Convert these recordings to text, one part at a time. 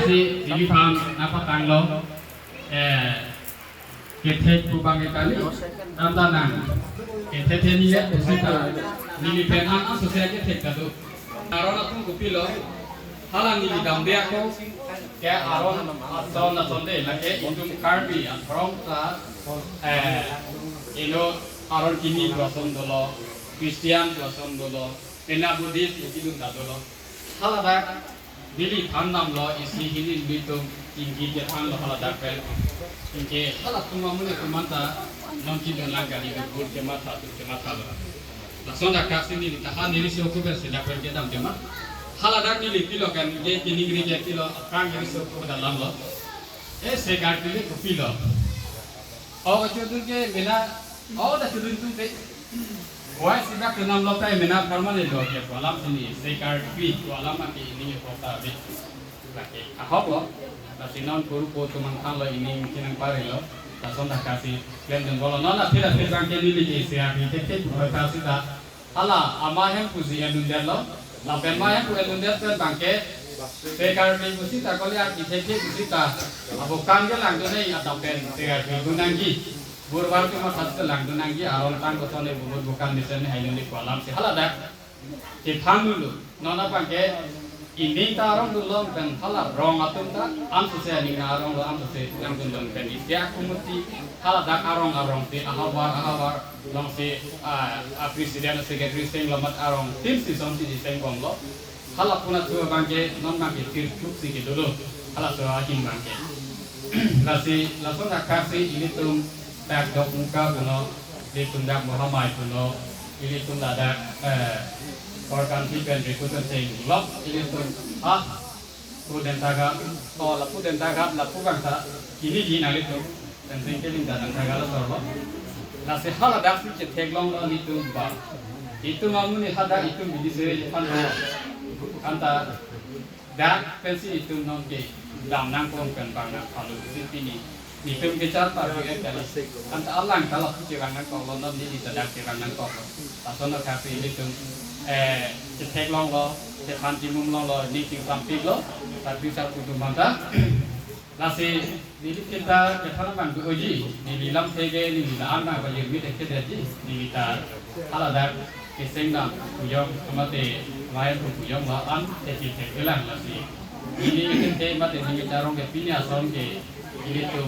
si Filipang apa tanglo ketek kubang kali tantangan ketek ni ya kita ni penan asosiasi ketek tu aron aku kupilo halang ni dalam dia aku kayak aron asal nasonde lagi untuk karbi aron sa ino aron kini blossom dolo Christian blossom dolo pena Buddhist itu dolo halada Dili thanam lo isi hini bitu inggi je than lo hala dakel ingge hala tuma mune kumanta nonki don langgali do gur je mata lo la sonda kasini ni tahan ni si okuber se dakel je dam jema hala dak ni pilo kan je kiningri je pilo kang ni so ko dalam lo se garti le ko pilo o jodur ke mena o da tudun tu te Wah, sibak kenal lokal mena permanen doa ke alam sini, sekar pi, alam mati ini kota be. Lagi, ahok lo, tapi non guru ko teman kan lo ini mungkin pare lo, langsung dah kasih klien jengkol. Nona tidak bangke ni lagi siapa ini kasih dah. Ala, ama yang pusi yang dunia lo, lapen ma yang pusi dunia tu bangke, sekar pi pusi tak kali arti pusi tak. Abu kan ke lang tu ni atau pen sekar pi gunangi. Burbar tu mah satu lang tu nanggi aron tang ko tone bubur bukan misalnya hayun di kolam si halada si dulu nona pangke ini ta aron dulu ben hala rong atum ta am tu se ni aron lo am tu se yang tu long ben dia kumuti halada arong si ahawar long si presiden secretary sing lomat arong tim si som si sing kom lo hala puna tu pangke non pangke tir tuk si dulu hala tu akin pangke lasi langsung nak kasih ini tu tak dok muka kuno di tundak Muhammad kuno ini tun ada organ tipen rekutan sing lop ini tun puden tagap puden tagap la pugang ta kini di nali tu dan sing kelin datang tagala sorbo la se hala dak si teglong lo ni tu ba itu mamuni hada itu bidi se pan anta dak pensi itu nongke dam nang pom kan bang na kalau sini Nitum kejar par ke kali. Anta Allah kalau cirangan kalau non di sedang cirangan kalau. Pasal kafe ini tu cetek long lo, cekan timum long lo, ni ting samping lo. Tapi satu tu mata. Nasi ni kita cekan bang uji. Ni bilang tege ni bilang anak bagi kita kedeji. Ni kita aladat kesengdam puyong amate lain puyong lo an cetek hilang nasi. Ini kita mate ni kita orang ke pinya song ke ini tu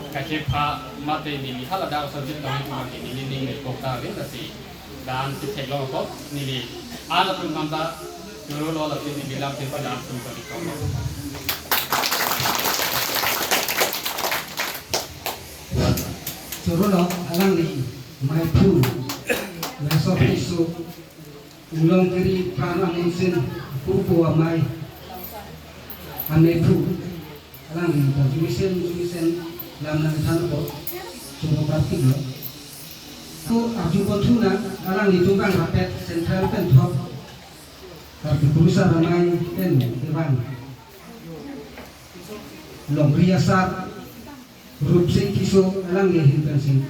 kasih pak mata ini hal ada subjek kami cuma ini kota ini nasi dan kita kalau kok ini ada tu manta juru lo lagi ini bilang kita dah tu kali kau juru lo alang ni mai pu besok isu ulang kiri prana mensin pupu amai ane pu alang ni jumisen dalam nanti ko cuma praktik lo. Tu aju kontuna alang ditunggang rapet sentral pen top. Tapi berusaha ramai pen dewan. Long riasat grup sing kiso alang hintan sing.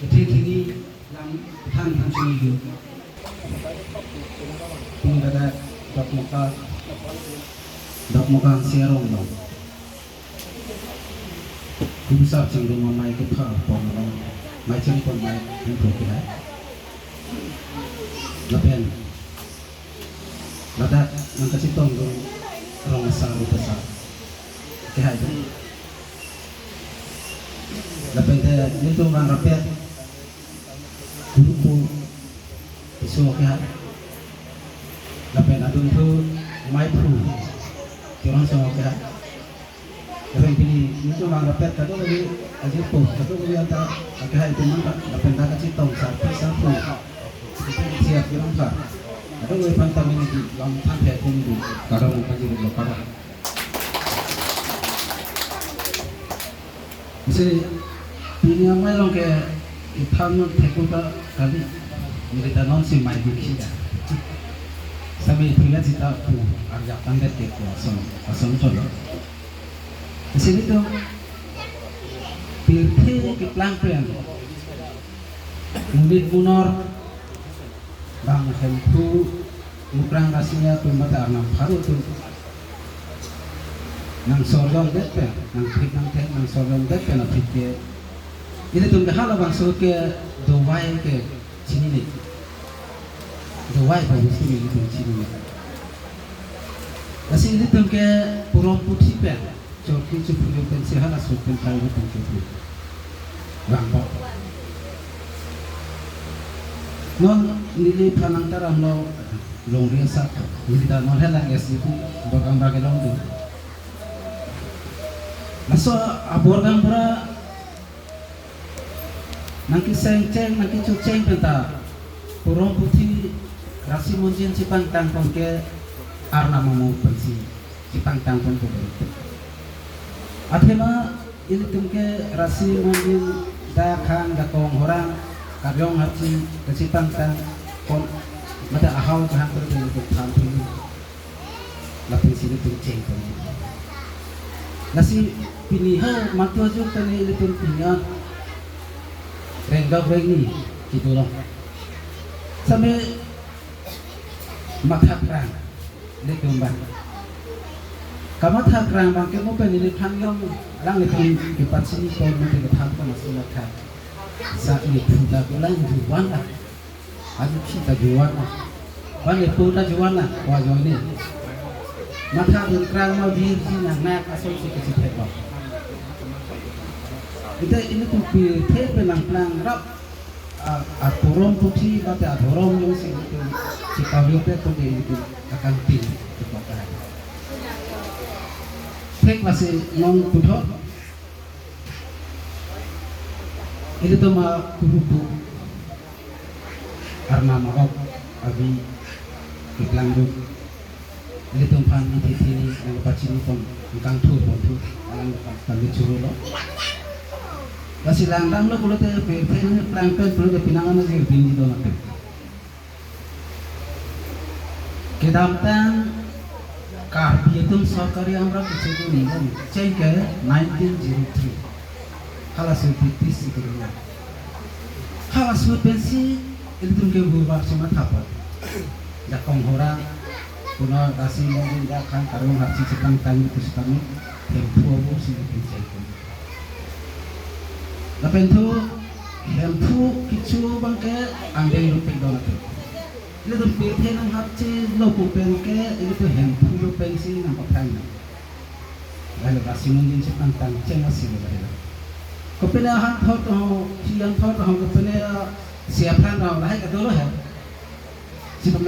Kini lang tan sing itu. Ini ada dok muka siarong lo. Bisa cenderung memai ke pom mai chen pon mai untuk kita lapen lada mengkasih tong orang asal besar kehai lapen itu orang rapat grupo isu kehai lapen adun tu mai pru orang semua kehai Orang pilih itu orang dapat kado lagi aja pun kado lagi anta agak itu mana dapat tak kasih tahu satu siap orang tak ada lagi pantai ini di dalam pantai ini di kado mungkin di lokal Jadi ini yang main ke ikan tekuta kali mereka non si main di kita sampai pilih kita tu agak tangga teku asam coba di sini tu pilih iklan plan murid munor bang hempu mukrang rasanya tu mata arnam baru tu nang sorong depe nang pik nang tek nang sorong depe na pike ini tum ke hala bang so ke dowai ke sini ni dowai ba sini ni tum sini ni nasi ini tum ke purom putih pe choki chu pujo pen se hala so pen kai tum ke rambo non nili phanang taram lo long ria sa nili ta non hela ngesi ku bakang ba ke long tu naso abor gang pura nangki ceng nangki cuceng penta purong putih rasi monjin cipang tangkong ke arna mau pensi cipang tangkong ke athema ini tumke rasi monjin dakhan dakong orang kabyong harci kecipang tang kon mata ahau jahan pergi untuk tampil lapin sini tuceng kon nasi pilihan matu aja tadi itu punya renggak rengi gitu loh sampai mata kerang itu mbak kamu tak kerang bang kamu penilai tanggam lang itu kipat sini kau nanti ketangkap masih mata saat ini sudah bilang jualan lah aduh kita jualan lah bang itu udah jualan lah wajah ini mata kerang mau diisi nak asal si kecil hebat ini tuh pilih pelang-pelang rap aturan putih tapi aturan yang sih itu si kawin itu itu akan pilih kepada tek masih non putih itu tuh mah kubu karena mahok abi iklandu ini tuh pan ini sini yang pacini pun engkang tuh alang kami curu lo kasi langdang lo kulo te pelan pelan kulo te pinangan na sir bindi do natin kedamtan karbi itum sarkari amra kichu ni cengke 1903 hala supitis itu hala supensi itu ke bubar cuma thapa dakong hora kuno kasi mo din dakhan karong hatsi cipang tani itu sekami tempo abu sih cengke lapen tu hempu kicu bangke ambil lupeng doang tu. Ini tu pilih nang hati lopu bangke ini tu hempu lupeng si nang pakai nang. Lalu kasih mungkin sepang tangceng masih boleh. Kepala han thot ho, siang thot ho kepala siapa nang lahir kedua lah. Siapa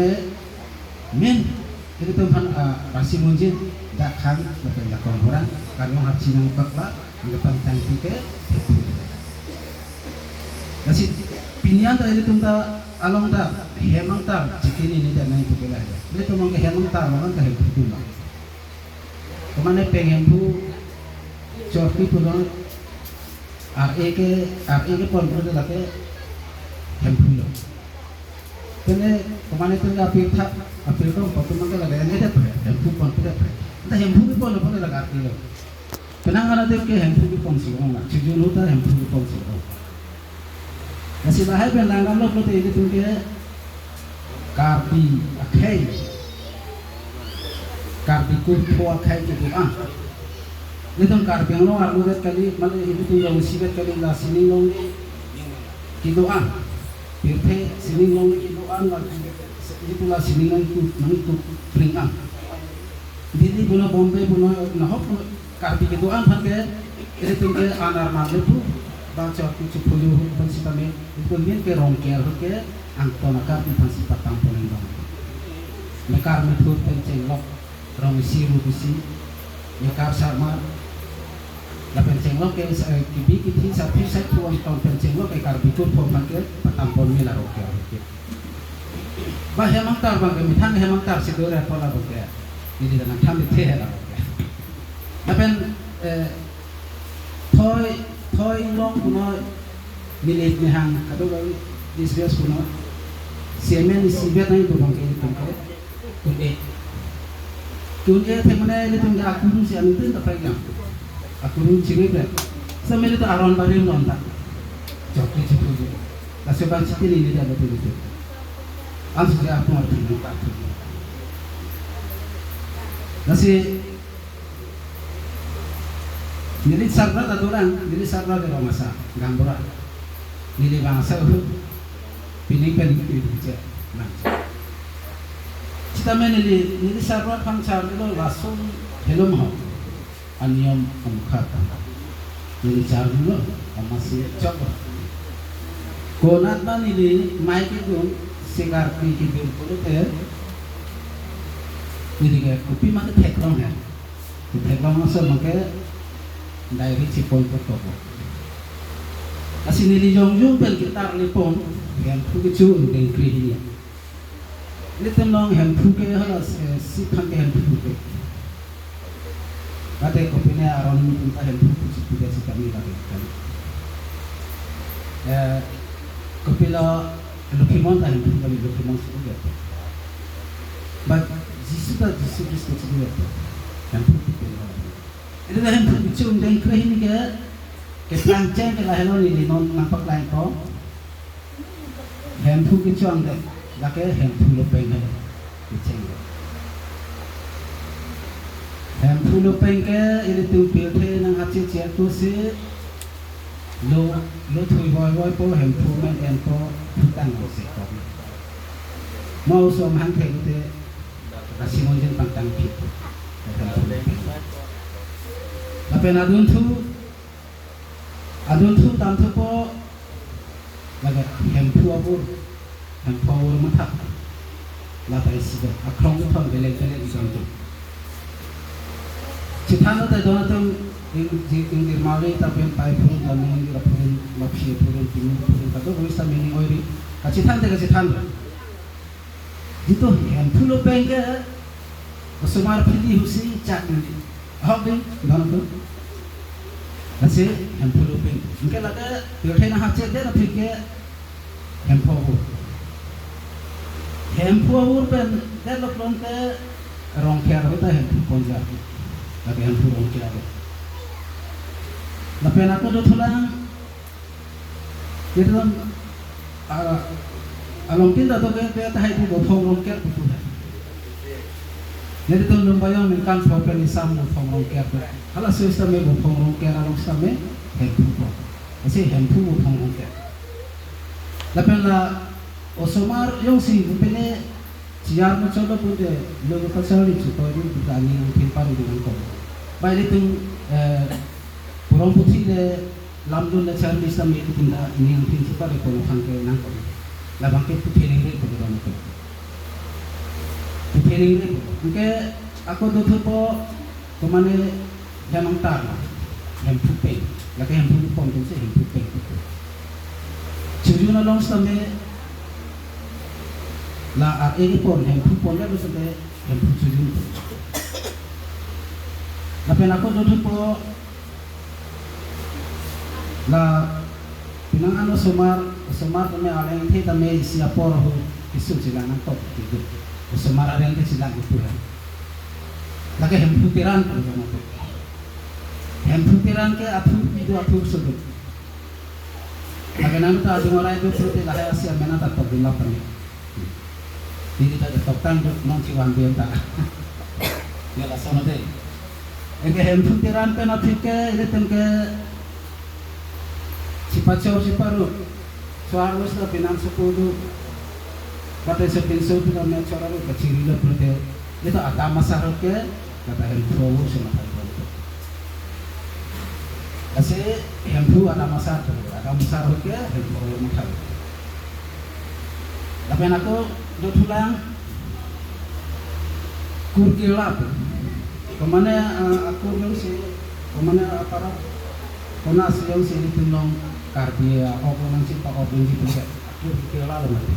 men ini tu han kasih mungkin dak kan lepas dak orang karena hati nang pakla lepas tangceng ke. Nasi pinian tadi itu kita along tar, hemang tar, cikini ini dan naik tukar aja. Dia tu mungkin hemang tar, orang kahit itu lah. Kemana pengen tu, corki pulang, RE ke pon pulang lagi, hempulo. Kemana tu apil tu, waktu mungkin lagi ini ada ber, hempu pon pulang ber. Entah hempu pon lagi arti lo. Kenangan ada ke hempu pon sihong lah, cuci lutar hempu pon sihong. Nasi bahaya penangan lo kalau itu tuh dia karbi kupu akai gitu itu karbi yang lo arlo kali malah itu tuh yang sibet kali lah sini lo gitu birte sini lo gitu itu lah sini lo itu beringan jadi punya Bombay punya nahok karbi gitu pakai itu tuh dia anar malu tuh baca kucu puluh pensi kami itu min ke rongkel ke angkona di pensi patang polen dong mekar metur penceng lok rong siru bisi mekar sama la penceng lok ke kibi sapi saya tuan tahun penceng lok ke karbitur poman ke patang polen la rongkel bah hemang tar bang kami thang hemang tar sidore pola bokya ini dan thang teh la lapen Thoi long kuno milik nihang atau kalau disebut kuno semen sibet naik tu bang ini tungke tunde temane ini tungke aku si anu tu tak pegang aku ciri ber semen itu aron barim nontak cokli cokli kasih bang citi ini dia betul betul langsung dia aku mau tunjuk nasi Nili sarra taduran, nili sarra de romasa, gambura. Nili bangsa pining je. Cita nili sarra pangcar dulu langsung helm ho. Aniam amukata. Nili car dulu masih coba. Konat ba nili mai itu segar pi itu puluh nili ke kopi mah teklong ya. Teklong masuk makanya dari Cipon ke Togo. Asin nili jong pen kita lipon yang puju dengan krihinya. Ini temong yang puke halas si pangke yang puke. Kata kopinya aron minta yang puke si si kami lagi kan. Kopi lo lukimon tak yang puke kami lukimon sudah. But jisu jisu sudah yang puke. Itu dah yang pucung dan kerih ni ke pelanceng ke lahir ni non nampak lain ko. Yang pucung dek, laki yang pulupeng ni, pucung. Yang pulupeng ke ini tu pilih nang hati ciat tu si lo thui boy po yang pumen yang po putang ko si ko. Mau som hang te te kasih monjen pantang pit. Tapi adun tu tantu po lagi hempu abur matak latai sida akrong tu pun belek di sana. Ciptaan tu dona tu ing dirmali tapi pai pun kami rapun lapsi pun timu pun kata boleh sama ini oiri. Ciptaan itu hempu lo pengke semua pilih husi cak ni. Habis dona tu Nasi hempu luping. Mungkin ada biar nak hacet dia nak fikir hempu abur. Hempu abur pen dia loklong ke rongkiar kita hempu konja. Lagi hempu rongkiar. Lepas aku dah tulang. Jadi along kita tu ke tahai tu bopong rongkiar itu. Jadi tu lumbayang minkan fopen isam bopong rongkiar. Kalau susah me bopong rongkiar along same hempu po. Kasi hempu bopong rongkiar. Lepas na osomar yung si bupene siar mo coba pun dia logo pasal itu tu ini bukan yang timpar dengan kau. Baik itu Purong putih le lamdun le cari Islam itu tidak ini yang prinsipal itu orang nangkau. Labang ke putih ini itu orang itu. Putih ini, mungkin aku tuh po kemana yang mangtar, yang putih, lagi yang putih pun tu yang putih. Cuma long sampai la ini pun yang putih pun dia sampai yang putih itu. Tapi aku tuh po la pinang ano sumar kami aleng thi kami siapa roh isu sila nangkop gitu. Sumar aleng thi sila gitu ya. Lagi hemputiran tu sama tu. Hemputiran ke atu sudut. Lagi nama tu adu orang itu tu lahir Asia mana tak terbilang pun. Ini tak tertang non ciwan dia tak. Ya lah sama deh. Ege hemputiran ke nanti ke ini tengke siparu suara usah pinang sepuluh kata sepinso tu kami cara lu kecil lu berarti itu agama saruk ke kata hempu sama hal kasi hempu agama saruk ke hempu macam tapi aku dua tulang kurkilap kemana aku yang si kemana aparat konas yang si ditolong kardia apa nanti pak opin itu aku kira lah nanti.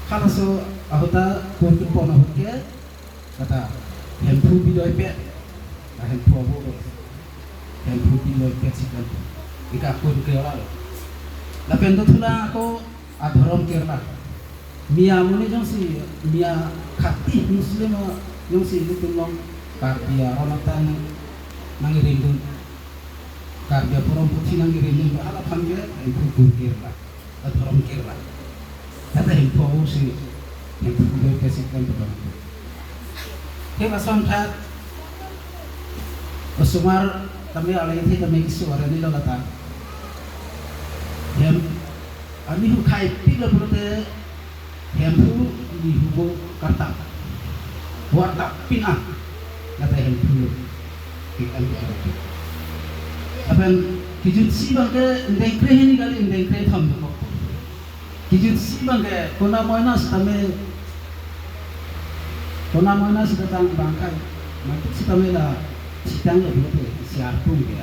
Kalau so aku tak kunci pon aku ke kata hempu video ipet, hempu apa, hempu video ipet sih kan. Ika aku kira lah. Tapi untuk tu lah aku adharom kira lah. Mia muni jong si mia khati Muslim jong si ditolong kardia orang tan nangirim tu. Karya Purong putih nang giring ala panggil itu kurkir lah atau romkir lah kata info si yang perlu kasihkan kepada kita sampai sumar kami alai thi kami kisu arani lo lata hem ani hu khai pi lo prote hem pu di hubo kata warta pina kata hem pu ikan apan kijut si bangke ndeng kre ni kali ndeng kre tham ko kijut si bangke kona moina stame kona moina sedatang bangkai mati stame la sidang le bote siar pun ke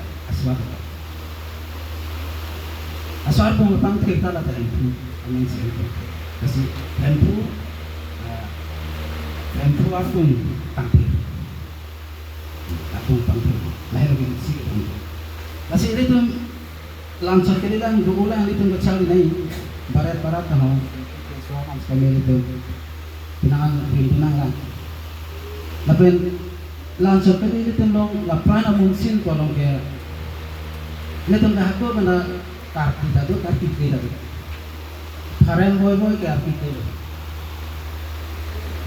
aswar pun pang kita la hem pu amen si kasi hem pu apun tangkir apun tangkir lahir ke si kasi itu langsung kali lang dugulang itu kecil ini barat-barat tahu suakan sekali itu pinangan lang tapi langsung kali itu long lapan amunsin kolong ke ini tuh dah aku mana karti itu karen boy ke karti itu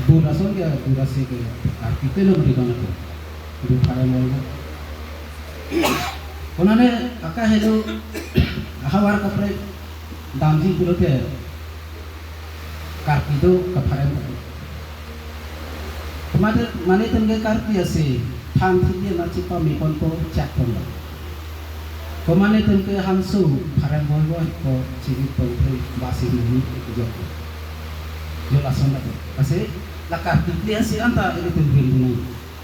durason ke durasi ke karti itu lo berikan itu karen boy konane aka helu ahawar kapre damji pulote karpido kaparen mane tenge karpi ase tham thie na chipa mi kon ko chak kon ko mane tenge hansu pharen boy ko chiri ko basi ni jo lason ase la karpi ase anta ele tenge ni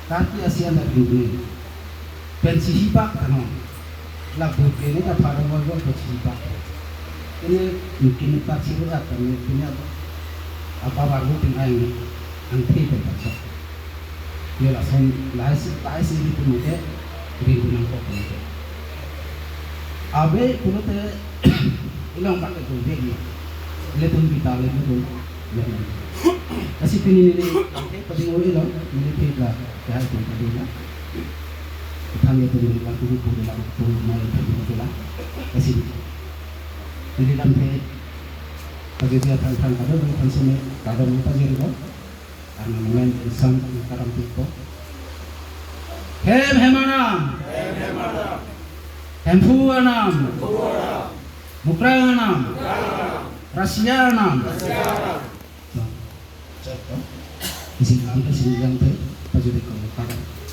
karpi ase anta ni pensi hibak ano lagu ini tak pada orang ko hibak ini mungkin tak sih atau mungkin apa baru tinggal antri berbaca ya langsung lahir itu mungkin ribuan kok mungkin abe pulau teh ilang pakai tu dia ni letun kita letun kasih pini ni paling oi lo ni pila dah tu tadi lah kita lihat dulu waktu itu dalam rumah itu lah kasih jadi lantai bagi dia tentang ada dengan sini kalau kita jadi kok karena momen insan sekarang itu hemanam hempuanam mukranam rasianam di sini kita sini lantai bagi dia kalau